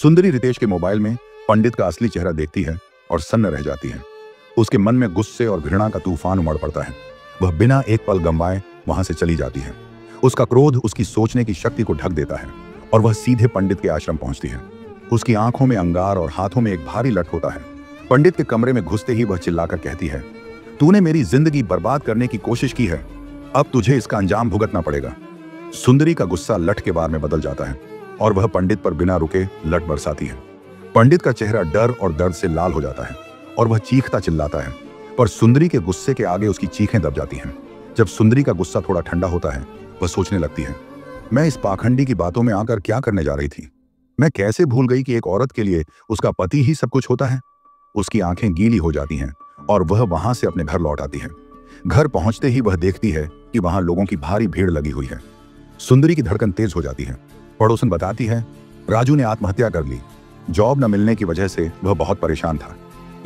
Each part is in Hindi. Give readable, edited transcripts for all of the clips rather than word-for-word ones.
सुंदरी रितेश के मोबाइल में पंडित का असली चेहरा देखती है और सन्न रह जाती है। उसके मन में गुस्से और घृणा का तूफान उमड़ पड़ता है। वह बिना एक पल गंवाए वहां से चली जाती है। उसका क्रोध उसकी सोचने की शक्ति को ढक देता है और वह सीधे पंडित के आश्रम पहुंचती है। उसकी आंखों में अंगार और हाथों में एक भारी लठ होता है। पंडित के कमरे में घुसते ही वह चिल्लाकर कहती है, तूने मेरी जिंदगी बर्बाद करने की कोशिश की है, अब तुझे इसका अंजाम भुगतना पड़ेगा। सुंदरी का गुस्सा लठ के बार में बदल जाता है और वह पंडित पर बिना रुके लठ बरसाती है। पंडित का चेहरा डर और दर्द से लाल हो जाता है और वह चीखता चिल्लाता है, पर सुंदरी के गुस्से के आगे उसकी चीखें दब जाती हैं। जब सुंदरी का गुस्सा थोड़ा ठंडा होता है, वह सोचने लगती है, मैं इस पाखंडी की बातों में आकर क्या करने जा रही थी। मैं कैसे भूल गई कि एक औरत के लिए उसका पति ही सब कुछ होता है। उसकी आंखें गीली हो जाती हैं और वह वहां से अपने घर लौट आती है। घर पहुंचते ही वह देखती है कि वहां लोगों की भारी भीड़ लगी हुई है। सुंदरी की धड़कन तेज हो जाती है। पड़ोसन बताती है, राजू ने आत्महत्या कर ली। जॉब न मिलने की वजह से वह बहुत परेशान था।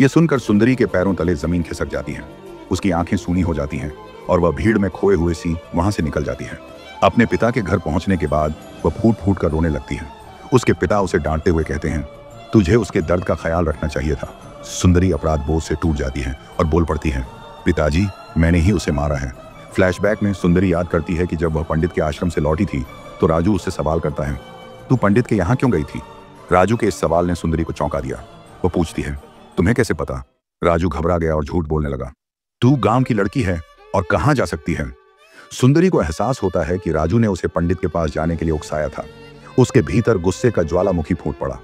यह सुनकर सुंदरी के पैरों तले जमीन खिसक जाती है। उसकी आंखें सूनी हो जाती हैं और वह भीड़ में खोए हुए सी वहां से निकल जाती है। अपने पिता के घर पहुंचने के बाद वह फूट फूट कर रोने लगती है। उसके पिता उसे डांटते हुए कहते हैं, तुझे उसके दर्द का ख्याल रखना चाहिए था। सुंदरी अपराध बोझ से टूट जाती है और बोल पड़ती है, पिताजी, मैंने ही उसे मारा है। फ्लैशबैक में सुंदरी याद करती है कि जब वह पंडित के आश्रम से लौटी थी तो राजू उससे सवाल करता है, तू पंडित के यहाँ क्यों गई थी। राजू के इस सवाल ने सुंदरी को चौंका दिया। वो पूछती है, तुम्हें कैसे पता। राजू घबरा गया और झूठ बोलने लगा, तू गांव की लड़की है और कहां जा सकती है। सुंदरी को एहसास होता है कि राजू ने उसे पंडित के पास जाने के लिए उकसाया था। उसके भीतर गुस्से का ज्वालामुखी फूट पड़ा।